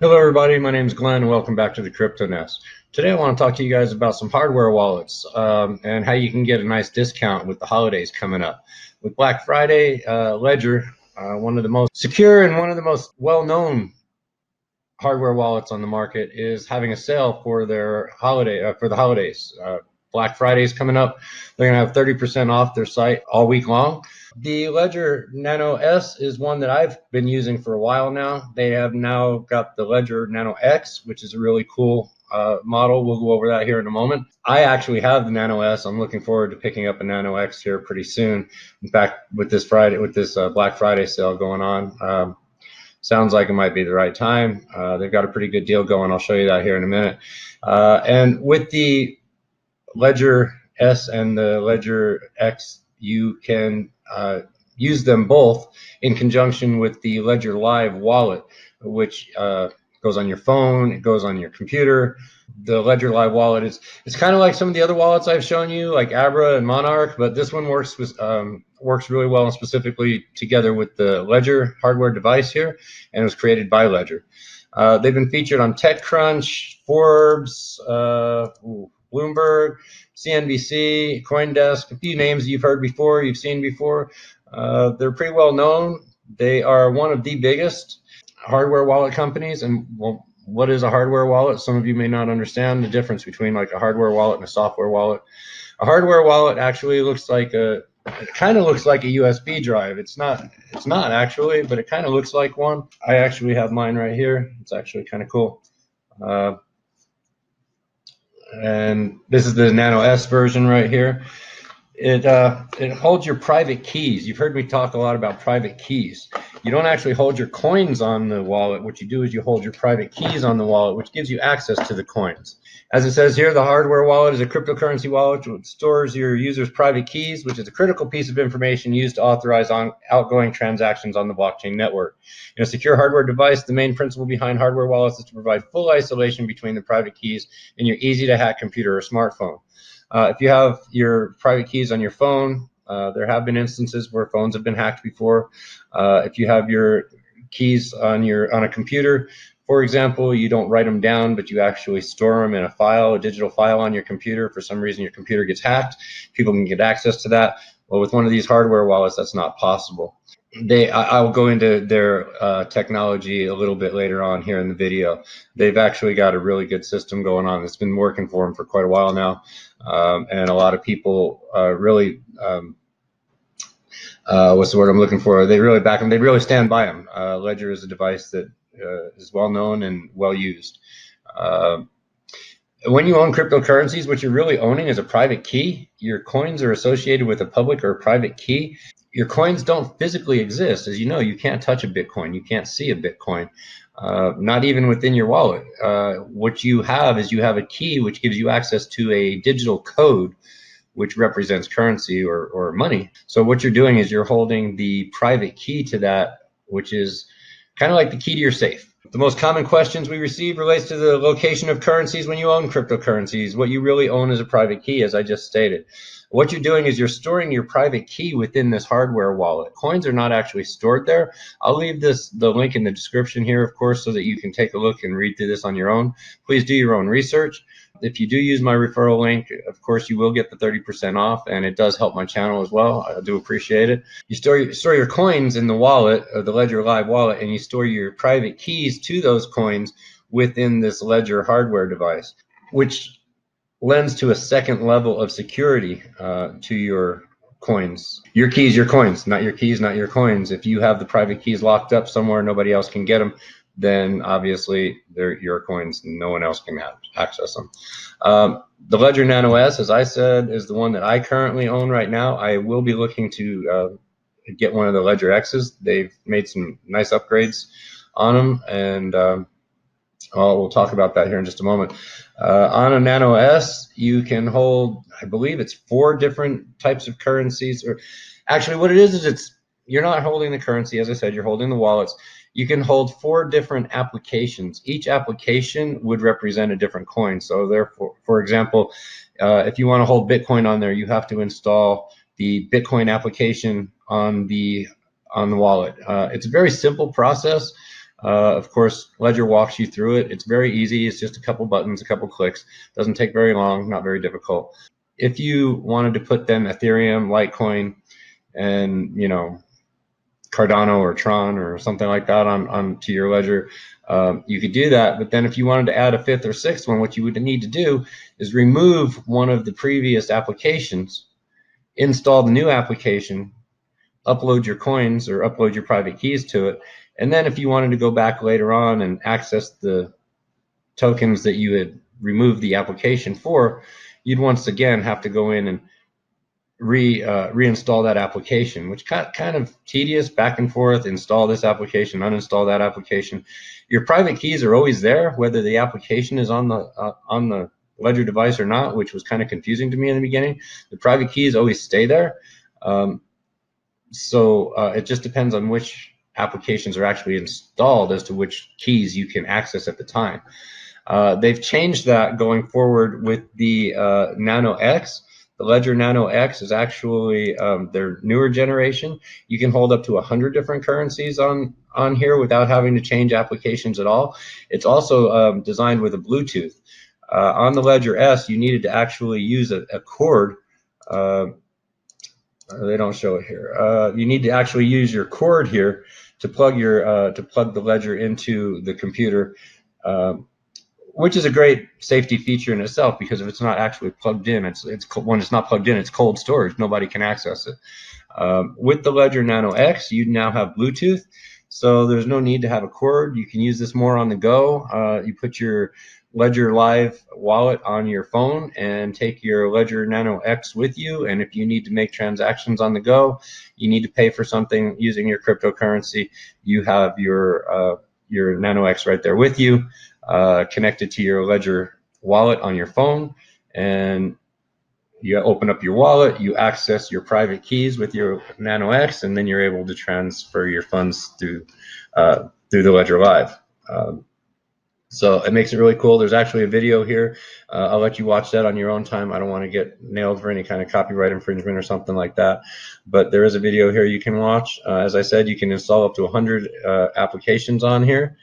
Hello everybody, my name is Glenn and welcome back to the Cryptonest. Today I want to talk to you guys about some hardware wallets and how you can get a nice discount with the holidays coming up. With Black Friday, Ledger, one of the most secure and one of the most well-known hardware wallets on the market, is having a sale for their holiday for the holidays. Black Friday is coming up. They're going to have 30% off their site all week long. The Ledger Nano S is one that I've been using for a while now. They have now got the Ledger Nano X, which is a really cool model. We'll go over that here in a moment. I actually have the Nano S. I'm looking forward to picking up a Nano X here pretty soon. In fact, with this Black Friday sale going on, sounds like it might be the right time. They've got a pretty good deal going. I'll show you that here in a minute. And with the Ledger S and the Ledger X, you can use them both in conjunction with the Ledger Live wallet, which goes on your phone, it goes on your computer. The Ledger Live wallet it's kind of like some of the other wallets I've shown you, like Abra and Monarch, but this one works really well and specifically together with the Ledger hardware device here, and it was created by Ledger. They've been featured on TechCrunch, Forbes, Bloomberg, CNBC, CoinDesk, a few names you've heard before, you've seen before. They're pretty well known. They are one of the biggest hardware wallet companies. And well, what is a hardware wallet? Some of you may not understand the difference between like a hardware wallet and a software wallet. A hardware wallet actually looks like it kind of looks like a USB drive. It's not actually, but it kind of looks like one. I actually have mine right here. It's actually kind of cool. And this is the Nano S version right here. It holds your private keys. You've heard me talk a lot about private keys. You don't actually hold your coins on the wallet. What you do is you hold your private keys on the wallet, which gives you access to the coins. As it says here, the hardware wallet is a cryptocurrency wallet which stores your user's private keys, which is a critical piece of information used to authorize outgoing transactions on the blockchain network. In a secure hardware device, the main principle behind hardware wallets is to provide full isolation between the private keys and your easy-to-hack computer or smartphone. If you have your private keys on your phone, there have been instances where phones have been hacked before. If you have your keys on a computer, for example, you don't write them down, but you actually store them in a digital file on your computer. For some reason, your computer gets hacked. People can get access to that. Well, with one of these hardware wallets, that's not possible. I'll go into their technology a little bit later on here in the video. They've actually got a really good system going on. It's been working for them for quite a while now, and a lot of people really what's the word I'm looking for? They really back them. They really stand by them. Ledger is a device that is well known and well used. When you own cryptocurrencies, what you're really owning is a private key. Your coins are associated with a public or private key. Your coins don't physically exist. As you know, you can't touch a Bitcoin. You can't see a Bitcoin, not even within your wallet. What you have is you have a key which gives you access to a digital code which represents currency or money. So what you're doing is you're holding the private key to that, which is kind of like the key to your safe. The most common questions we receive relates to the location of currencies when you own cryptocurrencies. What you really own is a private key, as I just stated. What you're doing is you're storing your private key within this hardware wallet. Coins are not actually stored there. I'll leave the link in the description here, of course, so that you can take a look and read through this on your own. Please do your own research. If you do use my referral link, of course, you will get the 30% off, and it does help my channel as well. I do appreciate it. You store your coins in the wallet, or the Ledger Live wallet, and you store your private keys to those coins within this Ledger hardware device, which lends to a second level of security to your coins. Your keys, your coins, not your keys, not your coins. If you have the private keys locked up somewhere, nobody else can get them, then obviously they're your coins. No one else can access them. The Ledger Nano S, as I said, is the one that I currently own right now. I will be looking to get one of the Ledger X's. They've made some nice upgrades on them, and we'll talk about that here in just a moment. On a Nano S, you can hold, I believe it's 4 different types of currencies. Or actually, what it is you're not holding the currency. As I said, you're holding the wallets. You can hold 4 different applications. Each application would represent a different coin. So therefore, for example, if you want to hold Bitcoin on there, you have to install the Bitcoin application on the wallet. It's a very simple process. Of course, Ledger walks you through it. It's very easy. It's just a couple buttons, a couple clicks. Doesn't take very long, not very difficult. If you wanted to put then Ethereum, Litecoin, and Cardano or Tron or something like that on to your ledger, you could do that. But then if you wanted to add a fifth or sixth one, what you would need to do is remove one of the previous applications, install the new application, upload your coins or upload your private keys to it. And then if you wanted to go back later on and access the tokens that you had removed the application for, you'd once again have to go in and reinstall that application, which kind of tedious, back and forth, install this application, uninstall that application. Your private keys are always there, whether the application is on the Ledger device or not, which was kind of confusing to me in the beginning. The private keys always stay there. So it just depends on which applications are actually installed as to which keys you can access at the time. They've changed that going forward with the Nano X. The Ledger Nano X is actually their newer generation. You can hold up to 100 different currencies on here without having to change applications at all. It's also designed with a Bluetooth. On the Ledger S, you needed to actually use a cord. They don't show it here. You need to actually use your cord here to plug the Ledger into the computer. Which is a great safety feature in itself, because if it's not actually plugged in, when it's not plugged in, it's cold storage. Nobody can access it. With the Ledger Nano X, you now have Bluetooth, so there's no need to have a cord. You can use this more on the go. You put your Ledger Live wallet on your phone and take your Ledger Nano X with you, and if you need to make transactions on the go, you need to pay for something using your cryptocurrency, you have your Nano X right there with you. Connected to your Ledger wallet on your phone, and you open up your wallet, you access your private keys with your Nano X, and then you're able to transfer your funds through the Ledger Live. So it makes it really cool. There's actually a video here. I'll let you watch that on your own time. I don't want to get nailed for any kind of copyright infringement or something like that. But there is a video here you can watch. As I said, you can install up to 100 applications on here.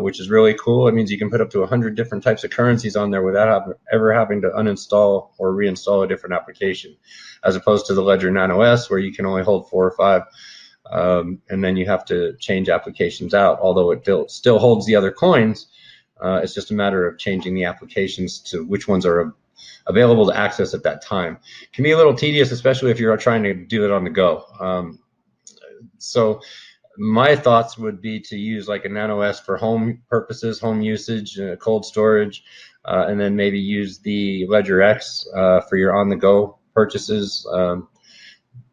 Which is really cool. It means you can put up to 100 different types of currencies on there without ever having to uninstall or reinstall a different application, as opposed to the Ledger Nano S, where you can only hold 4 or 5, and then you have to change applications out. Although it still holds the other coins, it's just a matter of changing the applications to which ones are available to access at that time. It can be a little tedious, especially if you're trying to do it on the go. So my thoughts would be to use like a Nano S for home purposes, home usage, cold storage, and then maybe use the Ledger X for your on-the-go purchases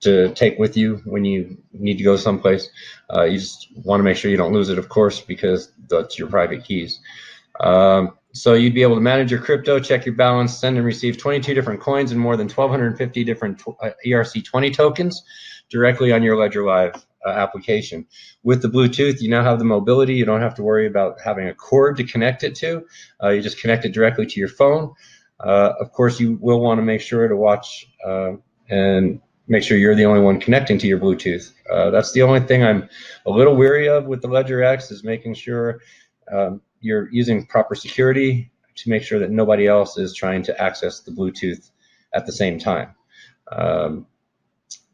to take with you when you need to go someplace. You just want to make sure you don't lose it, of course, because that's your private keys. So you'd be able to manage your crypto, check your balance, send and receive 22 different coins and more than 1,250 different ERC20 tokens directly on your Ledger Live application. With the Bluetooth, you now have the mobility. You don't have to worry about having a cord to connect it to. You just connect it directly to your phone. Of course, you will want to make sure to watch and make sure you're the only one connecting to your Bluetooth. That's the only thing I'm a little weary of with the Ledger X, is making sure you're using proper security to make sure that nobody else is trying to access the Bluetooth at the same time.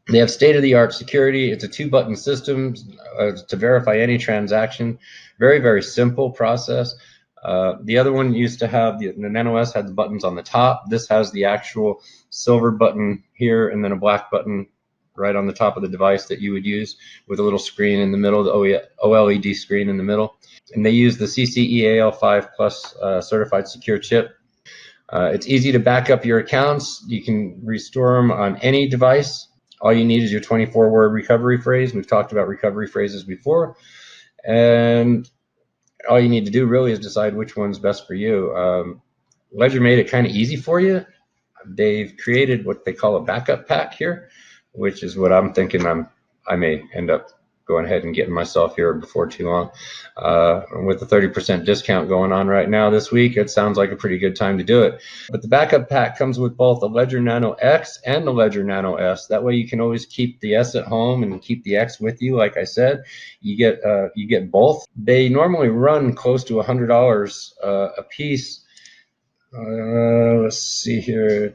They have state-of-the-art security. It's a 2-button system to verify any transaction. Very, very simple process. The other one used to have, the Nano S had the buttons on the top. This has the actual silver button here and then a black button right on the top of the device that you would use, with a little screen in the middle, the OLED screen in the middle. And they use the CCEAL5 Plus certified secure chip. It's easy to back up your accounts. You can restore them on any device. All you need is your 24-word recovery phrase. We've talked about recovery phrases before. And all you need to do really is decide which one's best for you. Ledger made it kind of easy for you. They've created what they call a backup pack here, which is what I'm thinking I may end up going ahead and getting myself here before too long. With the 30% discount going on right now this week, it sounds like a pretty good time to do it. But the backup pack comes with both the Ledger Nano X and the Ledger Nano S. That way you can always keep the S at home and keep the X with you. Like I said, you get both. They normally run close to $100 a piece. Let's see here.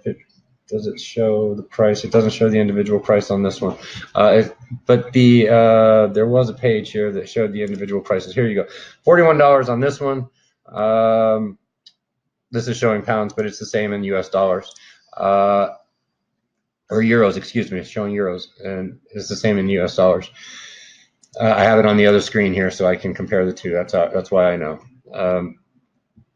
Does it show the price? It doesn't show the individual price on this one. But there was a page here that showed the individual prices. Here you go. $41 on this one. This is showing pounds, but it's the same in US dollars. Or euros, excuse me. It's showing euros, and it's the same in US dollars. I have it on the other screen here, so I can compare the two. That's why I know.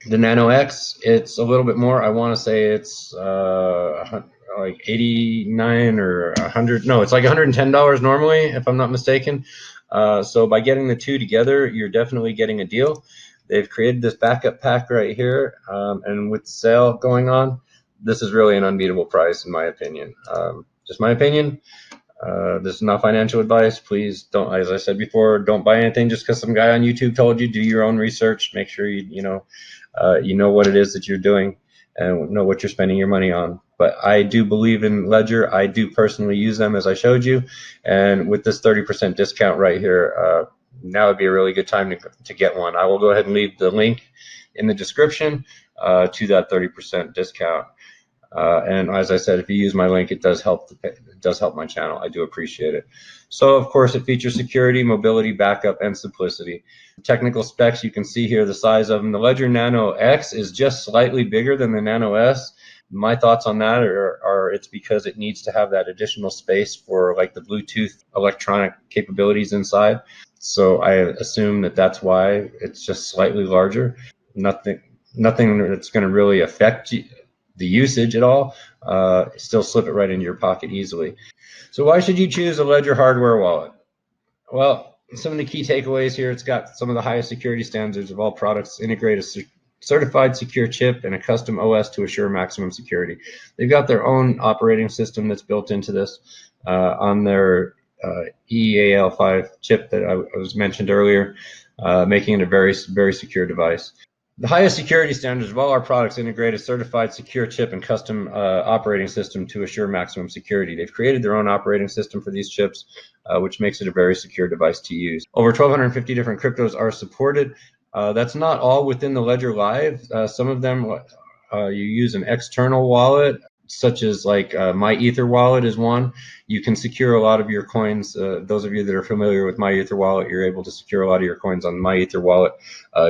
The Nano X, it's a little bit more. I want to say it's like 89 or 100. No, it's like $110 normally, if I'm not mistaken. So by getting the two together, you're definitely getting a deal. They've created this backup pack right here, and with the sale going on, this is really an unbeatable price, in my opinion. Just my opinion. This is not financial advice. Please don't, as I said before, don't buy anything just because some guy on YouTube told you. Do your own research. Make sure you know what it is that you're doing and know what you're spending your money on. But I do believe in Ledger. I do personally use them, as I showed you. And with this 30% discount right here, now would be a really good time to get one. I will go ahead and leave the link in the description to that 30% discount. And as I said, if you use my link, it does help my channel. I do appreciate it. So of course it features security, mobility, backup, and simplicity. Technical specs, you can see here the size of them. The Ledger Nano X is just slightly bigger than the Nano S. My thoughts on that are it's because it needs to have that additional space for like the Bluetooth electronic capabilities inside. So I assume that's why it's just slightly larger. Nothing that's going to really affect the usage at all. Still slip it right into your pocket easily. So why should you choose a Ledger hardware wallet? Well, some of the key takeaways here: it's got some of the highest security standards of all products, integrate a certified secure chip and a custom OS to assure maximum security. They've got their own operating system that's built into this on their EAL5 chip that I was mentioned earlier, making it a very, very secure device. The highest security standards of all our products integrate a certified secure chip and custom operating system to assure maximum security. They've created their own operating system for these chips, which makes it a very secure device to use. Over 1,250 different cryptos are supported. That's not all within the Ledger Live. Some of them you use an external wallet, such as like My Ether wallet is one. You can secure a lot of your coins. Those of you that are familiar with My Ether wallet, you're able to secure a lot of your coins on My Ether wallet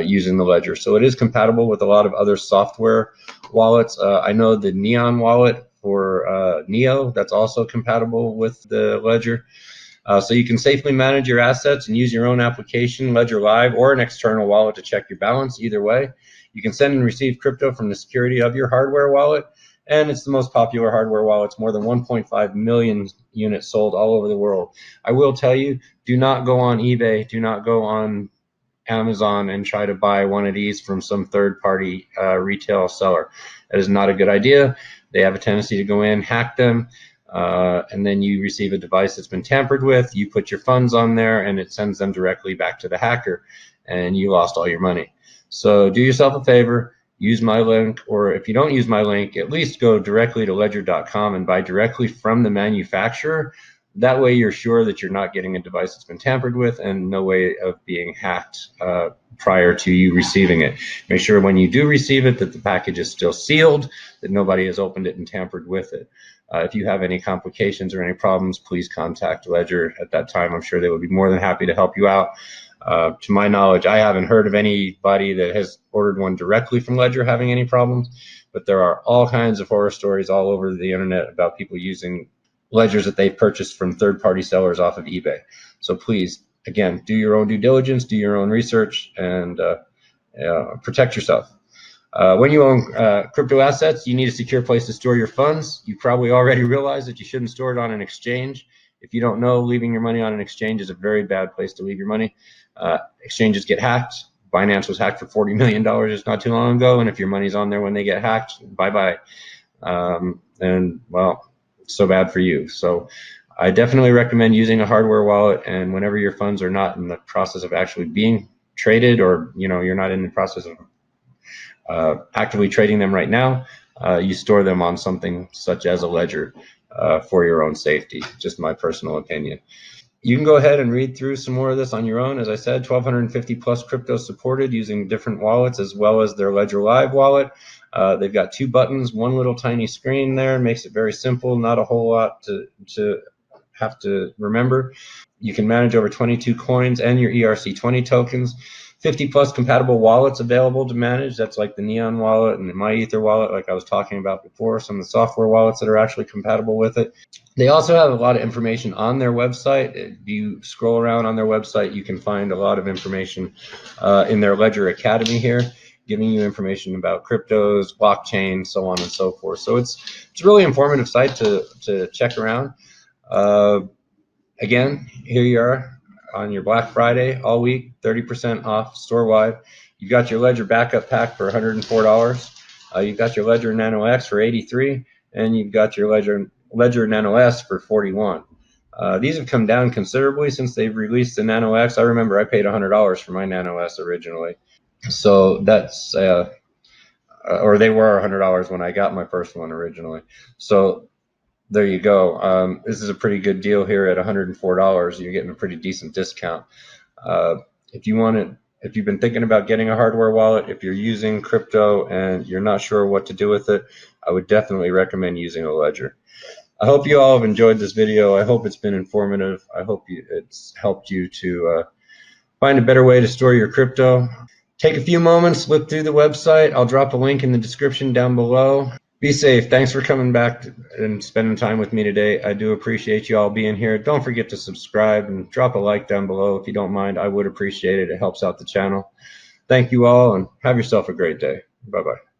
using the Ledger. So it is compatible with a lot of other software wallets. I know the Neon wallet for Neo, that's also compatible with the Ledger. So you can safely manage your assets and use your own application, Ledger Live, or an external wallet to check your balance. Either way, you can send and receive crypto from the security of your hardware wallet. And it's the most popular hardware wallet. It's more than 1.5 million units sold all over the world. I will tell you, do not go on eBay, do not go on Amazon and try to buy one of these from some third-party retail seller. That is not a good idea. They have a tendency to go in, hack them, and then you receive a device that's been tampered with. You put your funds on there, and it sends them directly back to the hacker, and you lost all your money. So do yourself a favor. Use my link, or if you don't use my link, at least go directly to ledger.com and buy directly from the manufacturer. That way you're sure that you're not getting a device that's been tampered with and no way of being hacked prior to you receiving it. Make sure when you do receive it that the package is still sealed, that nobody has opened it and tampered with it. If you have any complications or any problems, please contact Ledger at that time. I'm sure they would be more than happy to help you out. To my knowledge, I haven't heard of anybody that has ordered one directly from Ledger having any problems, but there are all kinds of horror stories all over the internet about people using ledgers that they've purchased from third-party sellers off of eBay. So please, again, do your own due diligence, do your own research, and protect yourself. When you own crypto assets, you need a secure place to store your funds. You probably already realize that you shouldn't store it on an exchange. If you don't know, leaving your money on an exchange is a very bad place to leave your money. Exchanges get hacked. Binance was hacked for $40 million just not too long ago, and if your money's on there when they get hacked, bye-bye. And, well, it's so bad for you. So I definitely recommend using a hardware wallet, and whenever your funds are not in the process of actually being traded, or you're not in the process of actively trading them right now, you store them on something such as a ledger for your own safety. Just my personal opinion. You can go ahead and read through some more of this on your own. As I said, 1,250 plus cryptos supported using different wallets, as well as their Ledger Live wallet. They've got 2 buttons, one little tiny screen there, makes it very simple, not a whole lot to have to remember. You can manage over 22 coins and your ERC20 tokens. 50 plus compatible wallets available to manage. That's like the Neon wallet and the MyEther wallet, like I was talking about before, some of the software wallets that are actually compatible with it. They also have a lot of information on their website. If you scroll around on their website, you can find a lot of information in their Ledger Academy here, giving you information about cryptos, blockchain, so on and so forth. So it's a really informative site to check around. Again, here you are on your Black Friday all week, 30% off store-wide. You've got your Ledger Backup Pack for $104. You've got your Ledger Nano X for $83, and you've got your Ledger Nano S for $41. These have come down considerably since they've released the Nano X. I remember I paid $100 for my Nano S originally. So that's, or they were $100 when I got my first one originally. So there you go. This is a pretty good deal here at $104. You're getting a pretty decent discount. If you've been thinking about getting a hardware wallet, if you're using crypto and you're not sure what to do with it, I would definitely recommend using a ledger. I hope you all have enjoyed this video. I hope it's been informative. I hope it's helped you to find a better way to store your crypto. Take a few moments, look through the website. I'll drop a link in the description down below. Be safe. Thanks for coming back and spending time with me today. I do appreciate you all being here. Don't forget to subscribe and drop a like down below if you don't mind. I would appreciate it. It helps out the channel. Thank you all, and have yourself a great day. Bye-bye.